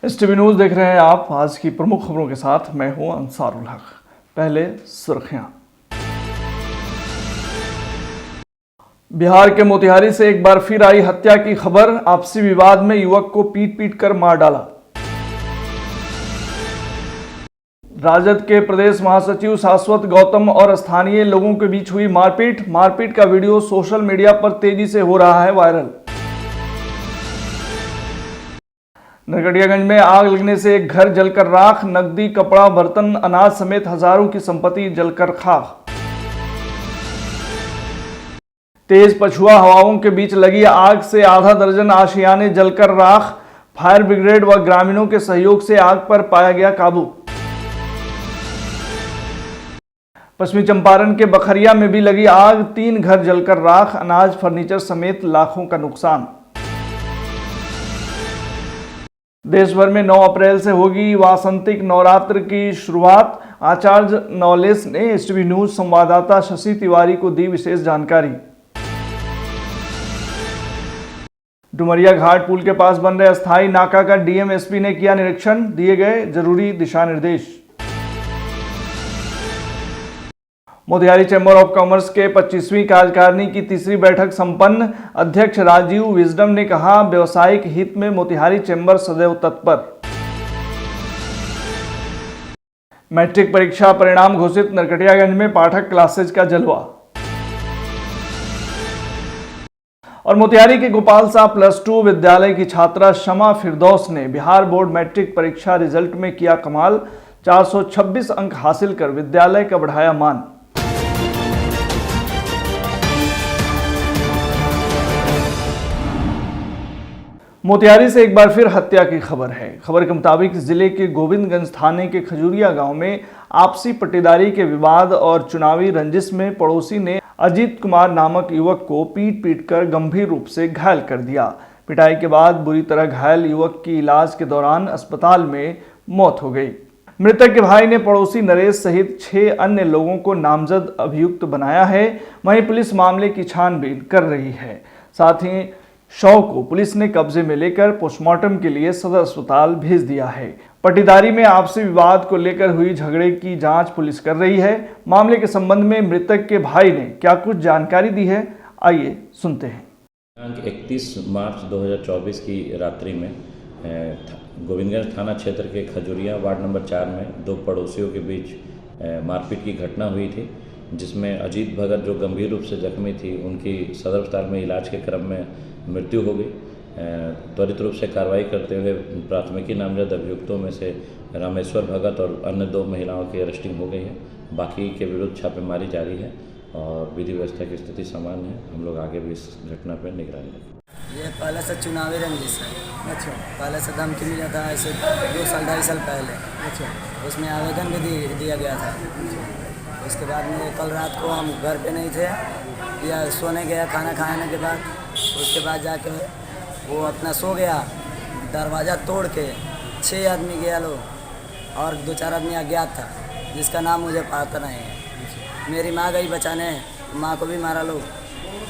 STV news देख रहे हैं आप। आज की प्रमुख खबरों के साथ मैं हूं अंसारुल हक। पहले सुर्खियां। बिहार के मोतिहारी से एक बार फिर आई हत्या की खबर। आपसी विवाद में युवक को पीट पीट कर मार डाला। राजद के प्रदेश महासचिव शाश्वत गौतम और स्थानीय लोगों के बीच हुई मारपीट का वीडियो सोशल मीडिया पर तेजी से हो रहा है वायरल। नरकटियागंज में आग लगने से एक घर जलकर राख, नकदी, कपड़ा, बर्तन, अनाज समेत हजारों की संपत्ति जलकर खाक। तेज पछुआ हवाओं के बीच लगी आग से आधा दर्जन आशियाने जलकर राख। फायर ब्रिगेड व ग्रामीणों के सहयोग से आग पर पाया गया काबू। पश्चिमी चंपारण के बखरिया में भी लगी आग, 3 घर जलकर राख, अनाज, फर्नीचर समेत लाखों का नुकसान। देश भर में 9 अप्रैल से होगी वासंतिक नवरात्र की शुरुआत। आचार्य नवलेश ने STV न्यूज संवाददाता शशि तिवारी को दी विशेष जानकारी। डुमरिया घाट पुल के पास बन रहे अस्थायी नाका का DM SP ने किया निरीक्षण, दिए गए जरूरी दिशा निर्देश। मोतिहारी चैम्बर ऑफ कॉमर्स के 25वीं कार्यकारिणी की तीसरी बैठक संपन्न। अध्यक्ष राजीव विजडम ने कहा, व्यवसायिक हित में मोतिहारी चैम्बर सदैव तत्पर। मैट्रिक परीक्षा परिणाम घोषित। नरकटियागंज में पाठक क्लासेज का जलवा। और मोतिहारी के गोपाल साह +2 विद्यालय की छात्रा शमा फिरदौस ने बिहार बोर्ड मैट्रिक परीक्षा रिजल्ट में किया कमाल। 426 अंक हासिल कर विद्यालय का बढ़ाया मान। मोतिहारी से एक बार फिर हत्या की खबर है। खबर के मुताबिक जिले के गोविंदगंज थाने के खजूरिया गांव में आपसी पट्टेदारी के विवाद और चुनावी रंजिश में पड़ोसी ने अजीत कुमार नामक युवक को पीट कर गंभीर रूप से घायल कर दिया। पिटाई के बाद बुरी तरह घायल युवक की इलाज के दौरान अस्पताल में मौत हो गई। मृतक के भाई ने पड़ोसी नरेश सहित 6 अन्य लोगों को नामजद अभियुक्त बनाया है। वहीं पुलिस मामले की छानबीन कर रही है। साथ ही शव को पुलिस ने कब्जे में लेकर पोस्टमार्टम के लिए सदर अस्पताल भेज दिया है। पट्टेदारी में आपसी विवाद को लेकर हुई झगड़े की जांच पुलिस कर रही है। मामले के संबंध में मृतक के भाई ने क्या कुछ जानकारी दी है, आइए सुनते हैं। 31 मार्च 2024 की रात्रि में गोविंदगंज थाना क्षेत्र के खजूरिया वार्ड नंबर 4 में 2 पड़ोसियों के बीच मारपीट की घटना हुई थी, जिसमें अजीत भगत जो गंभीर रूप से जख्मी थी, उनकी सदर अस्पताल में इलाज के क्रम में मृत्यु हो गई। त्वरित रूप से कार्रवाई करते हुए प्राथमिकी नामजद अभियुक्तों में से रामेश्वर भगत और अन्य 2 महिलाओं की अरेस्टिंग हो गई है। बाकी के विरुद्ध छापेमारी जारी है और विधि व्यवस्था की स्थिति सामान्य है। हम लोग आगे भी इस घटना पर निगरानी रखेंगे। ये पहले से चुनावी रंजिश है। अच्छा। पहले से धमकी मिला था ऐसे 2 साल 2.5 साल पहले। अच्छा। उसमें आवेदन भी दिया गया था। उसके बाद में कल रात को हम घर पे नहीं थे, या सोने गया खाना खाने के बाद। उसके बाद जाके वो अपना सो गया, दरवाज़ा तोड़ के 6 आदमी गया लोग और 2-4 आदमी अज्ञात था, जिसका नाम मुझे पता नहीं है। मेरी माँ गई बचाने, माँ को भी मारा लोग।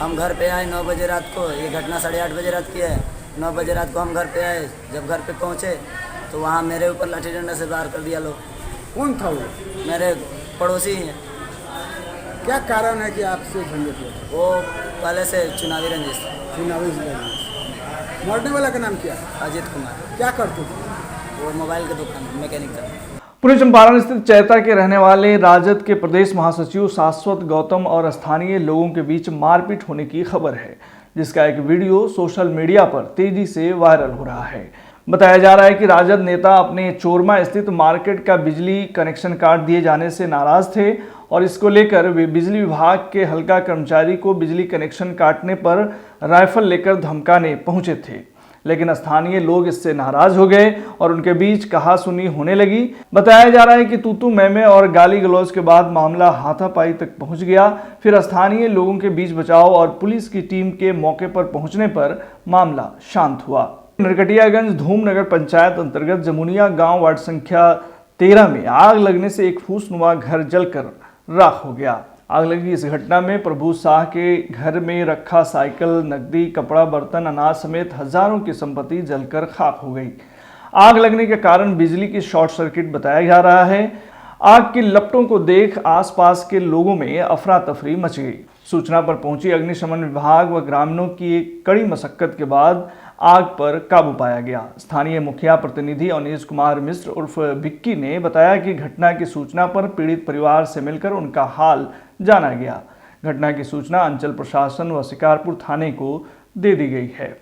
हम घर पे आए 9 बजे रात को। ये घटना 8:30 बजे रात की है। 9 बजे रात को हम घर पे आए। जब घर पे पहुँचे तो वहाँ मेरे ऊपर लाठी डंडा से वार कर दिया लोग। कौन था वो? मेरे पड़ोसी हैं। क्या कारण है कि आपसे झंझट हुआ? वो पहले से चुनावी रंजिश था। चुनावी रंजिश। मरने वाला का नाम क्या? अजीत कुमार। क्या करते थे? वो मोबाइल की दुकान मैकेनिक था। पूर्वी चंपारण स्थित चैता के रहने वाले राजद के प्रदेश महासचिव शाश्वत गौतम और स्थानीय लोगों के बीच मारपीट होने की खबर है, जिसका एक वीडियो सोशल मीडिया पर तेजी से वायरल हो रहा है। बताया जा रहा है कि राजद नेता अपने चोरमा स्थित मार्केट का बिजली कनेक्शन काट दिए जाने से नाराज थे और इसको लेकर वे बिजली विभाग के हल्का कर्मचारी को बिजली कनेक्शन काटने पर राइफल लेकर धमकाने पहुंचे थे। लेकिन स्थानीय लोग इससे नाराज हो गए और उनके बीच कहासुनी होने लगी। बताया जा रहा है कि तू मैं और गाली गलौज के बाद मामला हाथापाई तक पहुंच गया। फिर स्थानीय लोगों के बीच बचाव और पुलिस की टीम के मौके पर पहुंचने पर मामला शांत हुआ। नरकटियागंज धूम नगर पंचायत अंतर्गत जमुनिया गांव वार्ड संख्या 13 में आग लगने से एक फूसनुमा घर जलकर राख हो गया। आग लगी इस घटना में प्रभु शाह के घर में रखा साइकिल, नकदी, कपड़ा, बर्तन, अनाज समेत हजारों की संपत्ति जलकर खाक हो गई। आग लगने के कारण बिजली की शॉर्ट सर्किट बताया जा रहा है। आग की लपटों को देख आसपास के लोगों में अफरा तफरी मच गई। सूचना पर पहुंची अग्निशमन विभाग व ग्रामीणों की एक कड़ी मशक्कत के बाद आग पर काबू पाया गया। स्थानीय मुखिया प्रतिनिधि अनीश कुमार मिश्र उर्फ विक्की ने बताया कि घटना की सूचना पर पीड़ित परिवार से मिलकर उनका हाल जाना गया। घटना की सूचना अंचल प्रशासन व शिकारपुर थाने को दे दी गई है।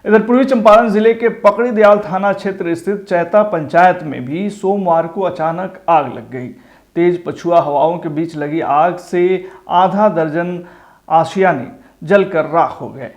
इधर पूर्वी चंपारण जिले के पकड़ी दयाल थाना क्षेत्र स्थित चैता पंचायत में भी सोमवार को अचानक आग लग गई। तेज पछुआ हवाओं के बीच लगी आग से आधा दर्जन आशियाने जलकर राख हो गए।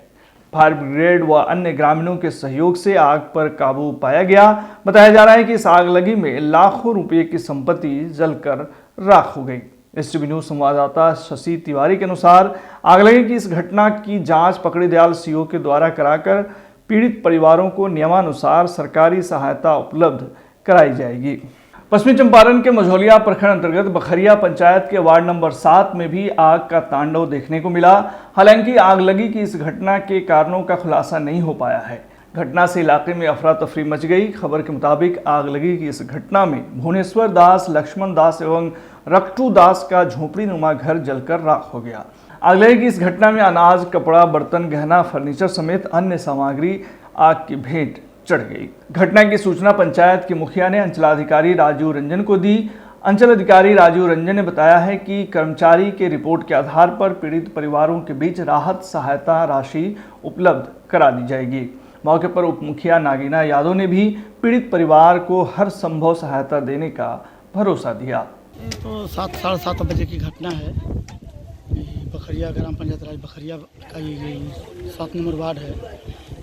फायर ब्रिगेड व अन्य ग्रामीणों के सहयोग से आग पर काबू पाया गया। बताया जा रहा है कि इस आगलगी में लाखों रुपए की संपत्ति जलकर राख हो गई। एसटीवी न्यूज संवाददाता शशि तिवारी के अनुसार आगलगी की इस घटना की जांच पकड़ी दयाल सीओ के द्वारा कराकर पीड़ित परिवारों को नियमानुसार सरकारी सहायता उपलब्ध कराई जाएगी। पश्चिमी चंपारण के मझौलिया प्रखंड अंतर्गत बखरिया पंचायत के वार्ड नंबर 7 में भी आग का तांडव देखने को मिला। हालांकि आगलगी की इस घटना के कारणों का खुलासा नहीं हो पाया है। घटना से इलाके में अफरा तफरी मच गई। खबर के मुताबिक आगलगी की इस घटना में भुवनेश्वर दास, लक्ष्मण दास एवं रक्टू दास का झोपड़ी नुमा घर जलकर राख हो गया। आगलगी की इस घटना में अनाज, कपड़ा, बर्तन, गहना, फर्नीचर समेत अन्य सामग्री आग की भेंट चढ़ गई। घटना की सूचना पंचायत के मुखिया ने अंचलाधिकारी राजीव रंजन को दी। अंचल अधिकारी राजीव रंजन ने बताया है कि कर्मचारी के रिपोर्ट के आधार पर पीड़ित परिवारों के बीच राहत सहायता राशि उपलब्ध करा दी जाएगी। मौके पर उप मुखिया नागीना यादव ने भी पीड़ित परिवार को हर संभव सहायता देने का भरोसा दिया। तो 7-7:30 बजे की घटना है। बखरिया ग्राम पंचायत राज बखरिया का ये 7 नंबर वार्ड है,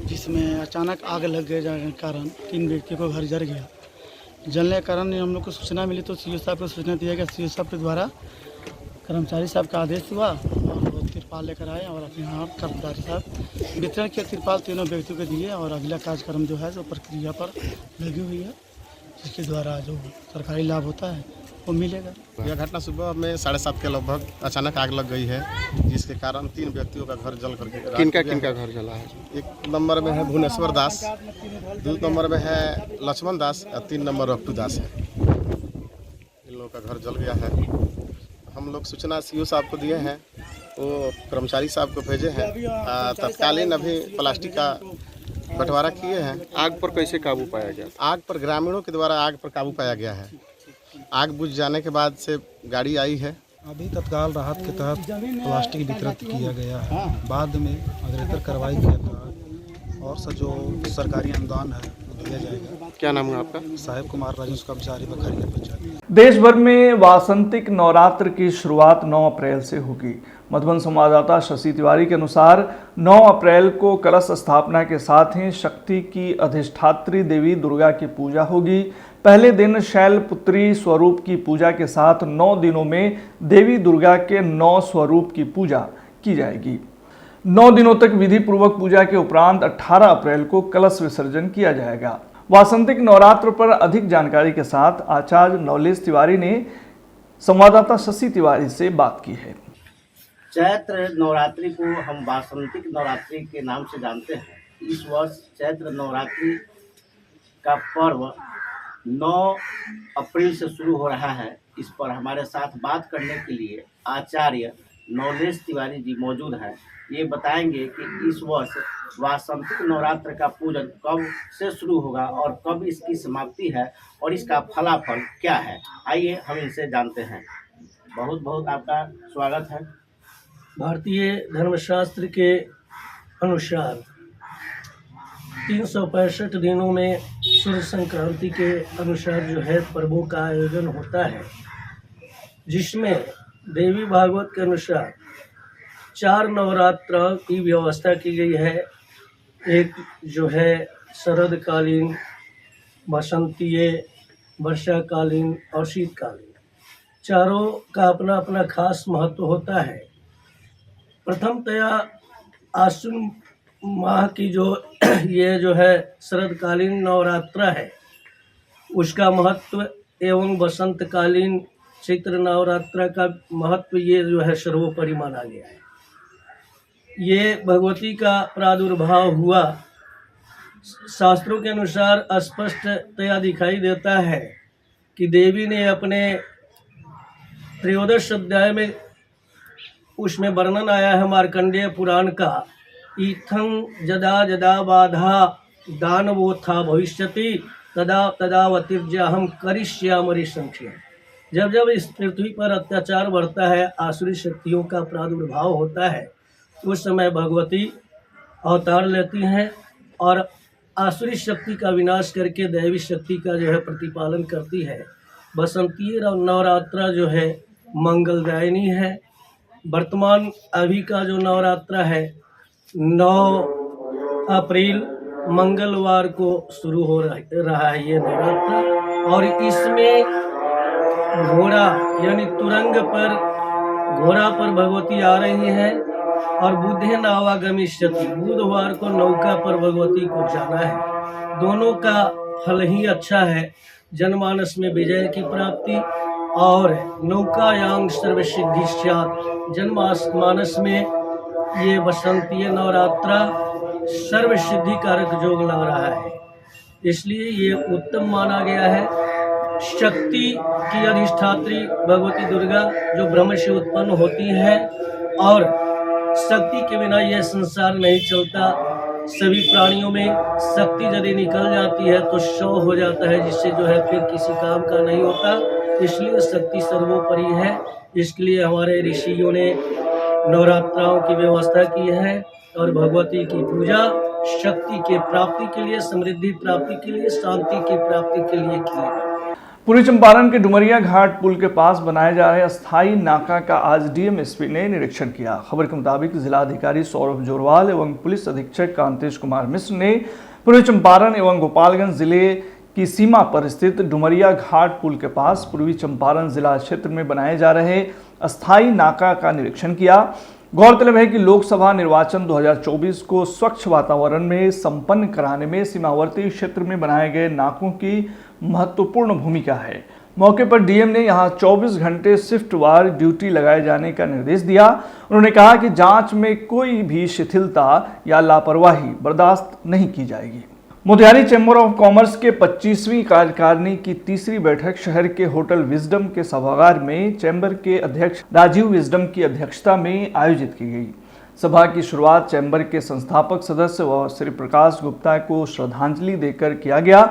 जिसमें अचानक आग लग गए जाने के कारण 3 व्यक्तियों को घर जल गया। जलने के कारण हम लोग को सूचना मिली तो सीओ साहब को सूचना दिया गया। सीओ साहब के द्वारा कर्मचारी साहब का आदेश हुआ और वो तिरपाल लेकर आए और अपने यहाँ कर्मचारी साहब वितरण के तिरपाल तीनों व्यक्तियों को दिए और अगला कार्यक्रम जो है जो प्रक्रिया पर लगी हुई है, जिसके द्वारा जो सरकारी लाभ होता है वो मिलेगा। यह घटना सुबह में 7:30 के लगभग अचानक आग लग गई है, जिसके कारण 3 व्यक्तियों का घर जल करके किनका घर जला है। 1 नंबर में है भुवनेश्वर दास, 2 नंबर में है लक्ष्मण दास और 3 नंबर रक्टू दास है। इन लोगों का घर जल गया है। हम लोग सूचना सीओ साहब को दिए हैं, वो कर्मचारी साहब को भेजे हैं। तत्कालीन अभी प्लास्टिक का बंटवारा किए हैं। आग पर कैसे काबू पाया गया? आग पर ग्रामीणों के द्वारा आग पर काबू पाया गया है। आग बुझ जाने के बाद से गाड़ी आई है। अभी तत्काल राहत के तहत प्लास्टिक वितरित किया गया है। बाद में अग्रेतर कार्रवाई के तहत और जो सरकारी अनुदान है वो दिया जाएगा। क्या नाम है आपका? साहिब कुमार राजस्व कर्मचारी बखरिया पंचायत। देश भर में वासंतिक नवरात्र की शुरुआत 9 अप्रैल से होगी। मधुबन संवाददाता शशि तिवारी के अनुसार 9 अप्रैल को कलश स्थापना के साथ ही शक्ति की अधिष्ठात्री देवी दुर्गा की पूजा होगी। पहले दिन शैलपुत्री स्वरूप की पूजा के साथ 9 दिनों में देवी दुर्गा के 9 स्वरूप की पूजा की जाएगी। 9 दिनों तक विधि पूर्वक पूजा के उपरांत 18 अप्रैल को कलश विसर्जन किया जाएगा। वासंतिक नवरात्र पर अधिक जानकारी के साथ आचार्य नवलेश तिवारी ने संवाददाता शशि तिवारी से बात की है। चैत्र नवरात्रि को हम वासंतिक नवरात्रि के नाम से जानते हैं। इस वर्ष चैत्र नवरात्रि का पर्व 9 अप्रैल से शुरू हो रहा है। इस पर हमारे साथ बात करने के लिए आचार्य नवलेश तिवारी जी मौजूद हैं। ये बताएंगे कि इस वर्ष वासंतिक नवरात्र का पूजन कब से शुरू होगा और कब इसकी समाप्ति है और इसका फलाफल क्या है। आइए हम इनसे जानते हैं। बहुत बहुत आपका स्वागत है। भारतीय धर्मशास्त्र के अनुसार 365 दिनों में सूर्य संक्रांति के अनुसार जो है पर्वों का आयोजन होता है, जिसमें देवी भागवत के अनुसार 4 नवरात्र की व्यवस्था की गई है। एक जो है शरदकालीन, बसंतीय, वर्षाकालीन और शीतकालीन, चारों का अपना अपना खास महत्व होता है। प्रथमतया आश्विन माह की जो ये जो है शरदकालीन नवरात्र है, उसका महत्व एवं बसंतकालीन चैत्र नवरात्र का महत्व ये जो है सर्वोपरि माना गया है। ये भगवती का प्रादुर्भाव हुआ शास्त्रों के अनुसार स्पष्टतया दिखाई देता है कि देवी ने अपने त्रयोदश अध्याय में उसमें वर्णन आया है मार्कंडेय पुराण का, इत्थं जदा जदा बाधा दानवोत्था भविष्यति तदा तदावतिर्जहम करिष्यामि संख्या। जब जब इस पृथ्वी पर अत्याचार बढ़ता है, आसुरी शक्तियों का प्रादुर्भाव होता है, उस समय भगवती अवतार लेती हैं और आसुरी शक्ति का विनाश करके दैवी शक्ति का जो है प्रतिपालन करती है। बसंती नवरात्रा जो है मंगलदायिनी है। वर्तमान अभी का जो नवरात्रा है 9 अप्रैल मंगलवार को शुरू हो रहा है ये नवरात्रा, और इसमें घोड़ा यानी तुरंग पर घोड़ा पर भगवती आ रही हैं और बुधे नावागमिष्यति, बुधवार को नौका पर भगवती को जाना है। दोनों का फल ही अच्छा है, जनमानस में विजय की प्राप्ति और नौकायां सर्वसिद्धि स्यात्। जनमानस में ये बसंतीय नवरात्रा सर्वसिद्धि कारक योग लग रहा है, इसलिए ये उत्तम माना गया है। शक्ति की अधिष्ठात्री भगवती दुर्गा जो ब्रह्म से उत्पन्न होती हैं और शक्ति के बिना यह संसार नहीं चलता। सभी प्राणियों में शक्ति यदि निकल जाती है तो शव हो जाता है, जिससे जो है फिर किसी काम का नहीं होता। इसलिए शक्ति सर्वोपरि है। इसके लिए हमारे ऋषियों ने नवरात्राओं की व्यवस्था की है और भगवती की पूजा शक्ति के प्राप्ति के लिए, समृद्धि प्राप्ति के लिए, शांति की प्राप्ति के लिए की है। पूर्वी चंपारण के डुमरिया घाट पुल के पास बनाए जा रहे अस्थायी नाका का आज डीएमएसपी ने निरीक्षण किया। खबर के मुताबिक जिलाधिकारी सौरभ जोरवाल एवं पुलिस अधीक्षक कांतेश कुमार मिश्र ने पूर्वी चंपारण एवं गोपालगंज जिले की सीमा पर स्थित डुमरिया घाट पुल के पास पूर्वी चंपारण जिला क्षेत्र में बनाए जा रहे अस्थायी नाका का निरीक्षण किया। गौरतलब है कि लोकसभा निर्वाचन 2024 को स्वच्छ वातावरण में संपन्न कराने में सीमावर्ती क्षेत्र में बनाए गए नाकों की महत्वपूर्ण भूमिका है। मौके पर डीएम ने यहां 24 घंटे शिफ्टवार ड्यूटी लगाए जाने का निर्देश दिया। उन्होंने कहा कि जांच में कोई भी शिथिलता या लापरवाही बर्दाश्त नहीं की जाएगी। मोतिहारी चैम्बर ऑफ कॉमर्स के 25वीं कार्यकारिणी की तीसरी बैठक शहर के होटल विजडम के सभागार में चैम्बर के अध्यक्ष राजीव विजडम की अध्यक्षता में आयोजित की गई। सभा की शुरुआत चैम्बर के संस्थापक सदस्य व श्री प्रकाश गुप्ता को श्रद्धांजलि देकर किया गया,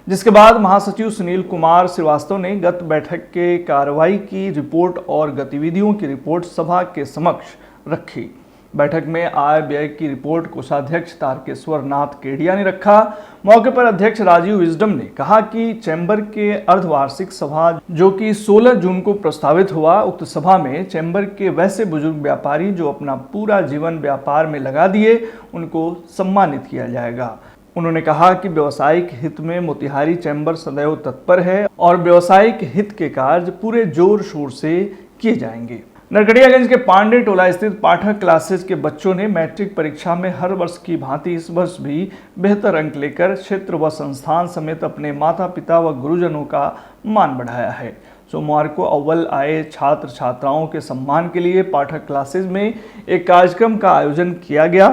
जिसके बाद महासचिव सुनील कुमार श्रीवास्तव ने गत बैठक के कार्रवाई की रिपोर्ट और गतिविधियों की रिपोर्ट सभा के समक्ष रखी। बैठक में आय व्यय की रिपोर्ट कोषाध्यक्ष तारकेश्वर नाथ केडिया ने रखा। मौके पर अध्यक्ष राजीव विजडम ने कहा कि चैम्बर के अर्धवार्षिक सभा जो कि 16 जून को प्रस्तावित हुआ, उक्त सभा में चैम्बर के वैसे बुजुर्ग व्यापारी जो अपना पूरा जीवन व्यापार में लगा दिए, उनको सम्मानित किया जाएगा। उन्होंने कहा कि व्यावसायिक हित में मोतिहारी चैम्बर सदैव तत्पर है और व्यावसायिक हित के कार्य पूरे जोर शोर से किए जाएंगे। नरकड़ियागंज के पांडे टोला स्थित पाठक क्लासेज के बच्चों ने मैट्रिक परीक्षा में हर वर्ष की भांति इस वर्ष भी बेहतर अंक लेकर क्षेत्र व संस्थान समेत अपने माता पिता व गुरुजनों का मान बढ़ाया है। सोमवार को अव्वल आए छात्र छात्राओं के सम्मान के लिए पाठक क्लासेज में एक कार्यक्रम का आयोजन किया गया।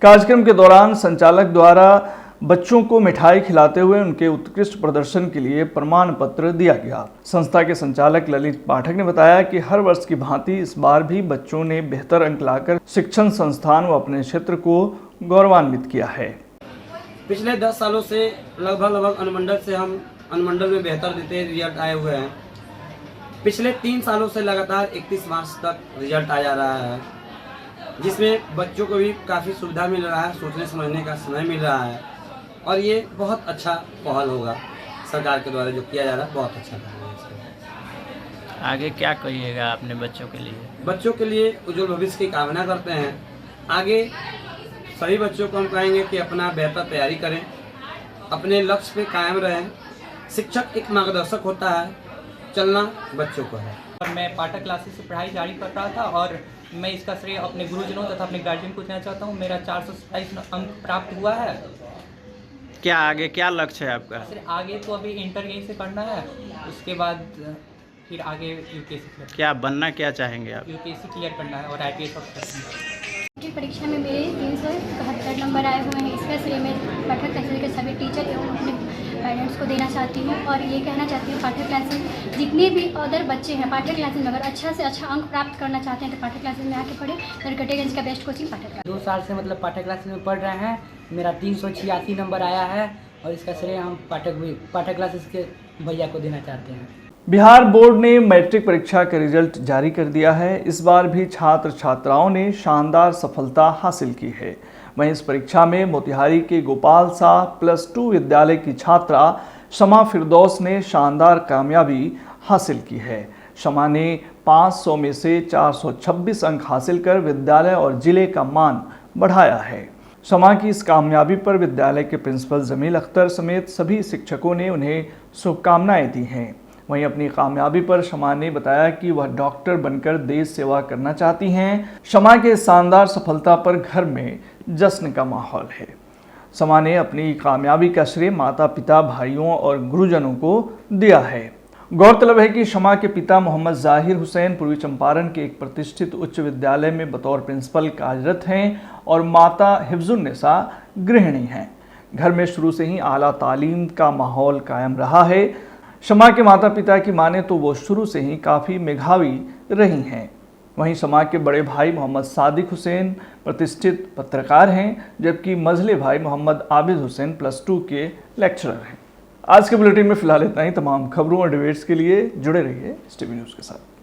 कार्यक्रम के दौरान संचालक द्वारा बच्चों को मिठाई खिलाते हुए उनके उत्कृष्ट प्रदर्शन के लिए प्रमाण पत्र दिया गया। संस्था के संचालक ललित पाठक ने बताया कि हर वर्ष की भांति इस बार भी बच्चों ने बेहतर अंक लाकर शिक्षण संस्थान व अपने क्षेत्र को गौरवान्वित किया है। पिछले 10 सालों से लगभग अनुमंडल से हम अनुमंडल में बेहतर देते रिजल्ट आए हुए हैं। पिछले 3 सालों से लगातार 31 मार्च तक रिजल्ट आ जा रहा है, जिसमें बच्चों को भी काफ़ी सुविधा मिल रहा है, सोचने समझने का समय मिल रहा है और ये बहुत अच्छा पहल होगा सरकार के द्वारा जो किया जा रहा है, बहुत अच्छा है। आगे क्या कहिएगा अपने बच्चों के लिए? बच्चों के लिए उज्जवल भविष्य की कामना करते हैं। आगे सभी बच्चों को हम कहेंगे कि अपना बेहतर तैयारी करें, अपने लक्ष्य पे कायम रहें। शिक्षक एक मार्गदर्शक होता है, चलना बच्चों को है। मैं पाठक क्लासेस से पढ़ाई जारी कर रहा था और मैं इसका श्रेय अपने गुरुजनों तथा अपने गार्जियन को देना चाहता हूँ। मेरा 427 अंक प्राप्त हुआ है। क्या आगे क्या लक्ष्य है आपका? सर आगे तो अभी इंटर यहीं से करना है, उसके बाद फिर आगे यूपीएससी क्लियर। क्या बनना क्या चाहेंगे आप? यूपीएससी क्लियर करना है और आईपीएस ऑफिसर। परीक्षा में मेरे 371 नंबर आए हुए हैं। इसका श्रेय मैं पाठक तहसील के सभी टीचर एवं अपने पेरेंट्स को देना चाहती हूँ और ये कहना चाहती हूँ पाठक क्लासेस जितने भी अदर बच्चे हैं पाठक क्लासेस में अगर अच्छा से अच्छा अंक प्राप्त करना चाहते हैं तो पाठक क्लासेस में आके पढ़े। नरकटियागंज का बेस्ट कोचिंग पाठक क्लास। 2 साल से मतलब पाठक क्लासेस में पढ़ रहे हैं। मेरा 386 नंबर आया है और इसका श्रेय हम पाठक क्लासेस के भैया को देना चाहते हैं। बिहार बोर्ड ने मैट्रिक परीक्षा का रिजल्ट जारी कर दिया है। इस बार भी छात्र छात्राओं ने शानदार सफलता हासिल की है। वहीं इस परीक्षा में मोतिहारी के गोपाल शाह +2 विद्यालय की छात्रा शमा फिरदौस ने शानदार कामयाबी हासिल की है। शमा ने 500 में से 426 अंक हासिल कर विद्यालय और जिले का मान बढ़ाया है। शमा की इस कामयाबी पर विद्यालय के प्रिंसिपल जमील अख्तर समेत सभी शिक्षकों ने उन्हें शुभकामनाएं दी हैं। वहीं अपनी कामयाबी पर शमा ने बताया कि वह डॉक्टर बनकर देश सेवा करना चाहती हैं। शमा के शानदार सफलता पर घर में जश्न का माहौल है। शमा ने अपनी कामयाबी का श्रेय माता पिता भाइयों और गुरुजनों को दिया है। गौरतलब है कि शमा के पिता मोहम्मद जाहिर हुसैन पूर्वी चंपारण के एक प्रतिष्ठित उच्च विद्यालय में बतौर प्रिंसिपल कार्यरत हैं और माता हिफ्जुन्निसा गृहिणी हैं। घर में शुरू से ही आला तालीम का माहौल कायम रहा है। शमा के माता पिता की माने तो वो शुरू से ही काफ़ी मेधावी रही हैं। वहीं शमा के बड़े भाई मोहम्मद सादिक हुसैन प्रतिष्ठित पत्रकार हैं, जबकि मझले भाई मोहम्मद आबिद हुसैन +2 के लेक्चरर हैं। आज के बुलेटिन में फिलहाल इतना ही। तमाम खबरों और डिबेट्स के लिए जुड़े रहिए STV न्यूज़ के साथ।